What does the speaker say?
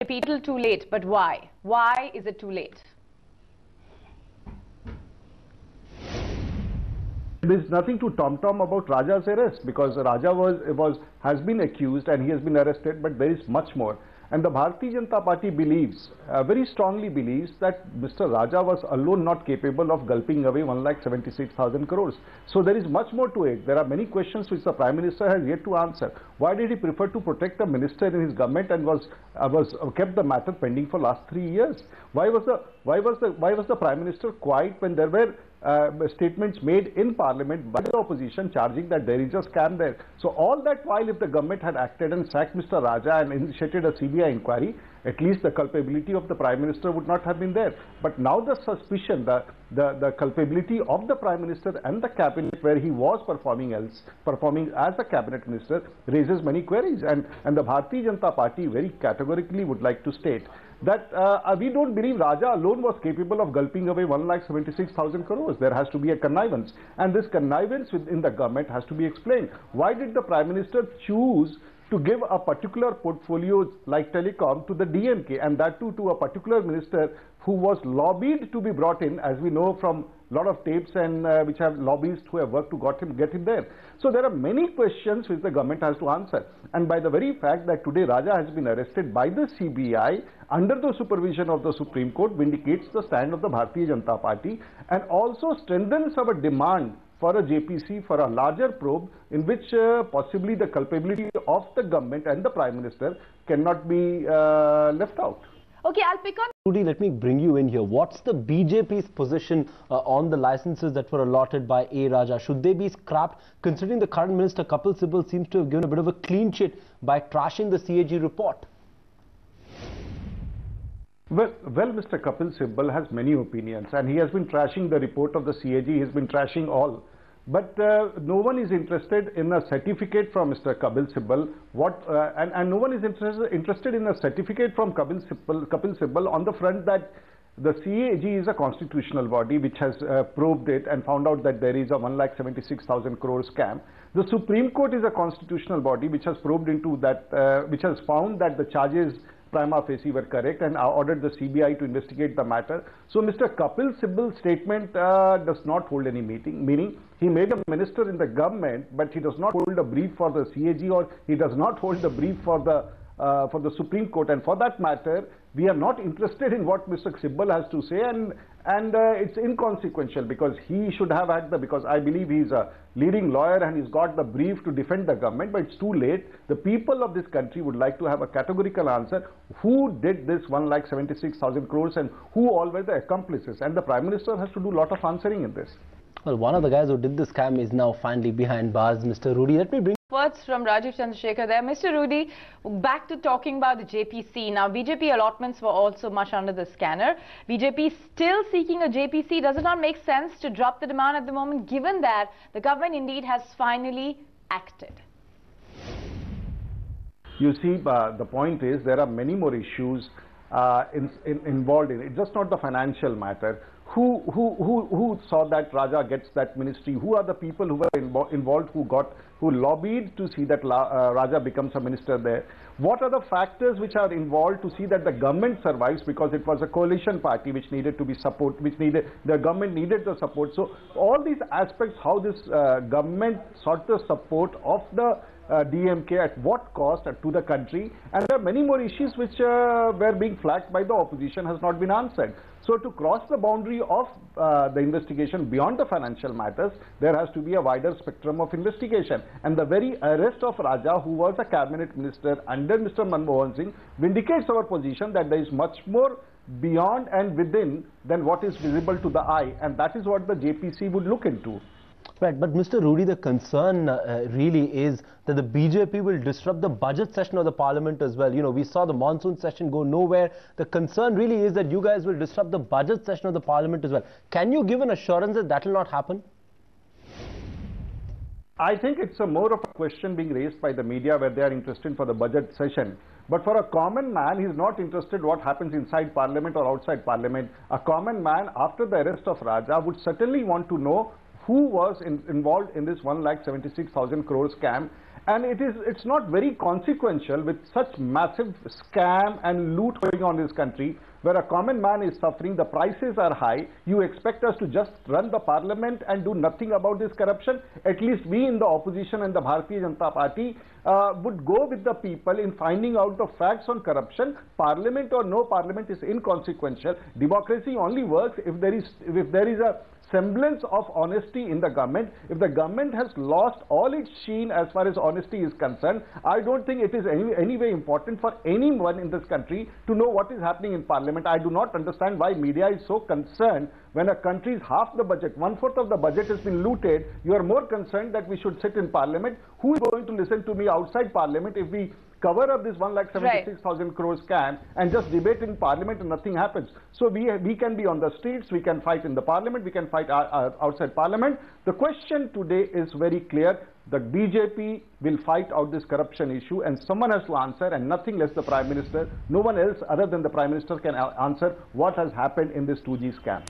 People too late, but why? Why is it too late? There is nothing to tom-tom about Raja's arrest, because Raja has been accused and he has been arrested, but there is much more. And the Bharatiya Janata Party believes, very strongly believes, that Mr. Raja was alone not capable of gulping away 1,76,000 crores. So there is much more to it. There are many questions which the Prime Minister has yet to answer. Why did he prefer to protect a minister in his government and kept the matter pending for last 3 years? Why was the Prime Minister quiet when there were statements made in Parliament by the opposition charging that there is a scam there? So all that while, if the government had acted and sacked Mr. Raja and initiated a CBI inquiry, at least the culpability of the Prime Minister would not have been there. But now the suspicion, the culpability of the Prime Minister and the cabinet, where he was performing as a cabinet minister, raises many queries. And the Bharatiya Janata Party very categorically would like to state that we don't believe Raja alone was capable of gulping away 1,76,000 crores. There has to be a connivance, and this connivance within the government has to be explained. Why did the Prime Minister choose to give a particular portfolio like telecom to the DMK, and that too to a particular minister who was lobbied to be brought in, as we know from a lot of tapes and which have lobbyists who have worked to get him there. So there are many questions which the government has to answer. And by the very fact that today Raja has been arrested by the CBI under the supervision of the Supreme Court vindicates the stand of the Bharatiya Janata Party and also strengthens our demand for a JPC, for a larger probe in which possibly the culpability of the government and the Prime Minister cannot be left out. Okay, I'll pick on... Rudy, let me bring you in here. What's the BJP's position on the licenses that were allotted by A. Raja? Should they be scrapped, considering the current minister, Kapil Sibal, seems to have given a bit of a clean sheet by trashing the CAG report? Well, Mr. Kapil Sibal has many opinions, and he has been trashing the report of the CAG. He has been trashing all. But no one is interested in a certificate from Mr. Kapil Sibal. And no one is interested in a certificate from Kapil Sibal on the front that the CAG is a constitutional body which has probed it and found out that there is a 1,76,000 crore scam. The Supreme Court is a constitutional body which has probed into that, which has found that the charges prima facie were correct and ordered the CBI to investigate the matter. So Mr. Kapil Sibal's statement does not hold any meaning. He made a minister in the government, but he does not hold a brief for the CAG, or he does not hold the brief for the Supreme Court. And for that matter, we are not interested in what Mr. Sibal has to say, and it's inconsequential, because he should have had because I believe he's a leading lawyer and he's got the brief to defend the government, but it's too late. The people of this country would like to have a categorical answer. Who did this 1,76,000 crores and who all were the accomplices? And the Prime Minister has to do a lot of answering in this. Well, one of the guys who did the scam is now finally behind bars, Mr. Rudy. Let me bring words from Rajiv Chandrasekhar there. Mr. Rudy, back to talking about the JPC. Now, BJP allotments were also much under the scanner. BJP still seeking a JPC. Does it not make sense to drop the demand at the moment, given that the government indeed has finally acted? You see, the point is there are many more issues involved in it. It's just not the financial matter. Who saw that Raja gets that ministry? Who are the people who were involved, who lobbied to see that Raja becomes a minister there? What are the factors which are involved to see that the government survives? Because it was a coalition party which needed to be the government needed the support. So all these aspects, how this government sought the support of the DMK, at what cost to the country, and there are many more issues which were being flagged by the opposition, has not been answered. So to cross the boundary of the investigation beyond the financial matters, there has to be a wider spectrum of investigation. And the very arrest of Raja, who was a cabinet minister under Mr. Manmohan Singh, vindicates our position that there is much more beyond and within than what is visible to the eye, and that is what the JPC would look into. Right, but Mr. Rudy, the concern really is that the BJP will disrupt the budget session of the parliament as well. You know, we saw the monsoon session go nowhere. The concern really is that you guys will disrupt the budget session of the parliament as well. Can you give an assurance that that will not happen? I think it's more of a question being raised by the media where they are interested for the budget session. But for a common man, he's not interested what happens inside parliament or outside parliament. A common man, after the arrest of Raja, would certainly want to know who was involved in this 1,76,000 crore scam. And it's not very consequential with such massive scam and loot going on in this country, where a common man is suffering, the prices are high. You expect us to just run the parliament and do nothing about this corruption? At least we in the opposition and the Bharatiya Janata Party would go with the people in finding out the facts on corruption. Parliament or no parliament is inconsequential. Democracy only works if there is a semblance of honesty in the government. If the government has lost all its sheen as far as honesty is concerned, I don't think it is any way important for anyone in this country to know what is happening in parliament. I do not understand why media is so concerned when a country's half the budget, 1/4 of the budget has been looted. You are more concerned that we should sit in parliament. Who is going to listen to me outside parliament if we cover up this 1,76,000 crore scam and just debate in parliament and nothing happens? So we can be on the streets, we can fight in the parliament, we can fight outside parliament. The question today is very clear. The BJP will fight out this corruption issue, and someone has to answer, and nothing less the Prime Minister. No one else other than the Prime Minister can answer what has happened in this 2G scam.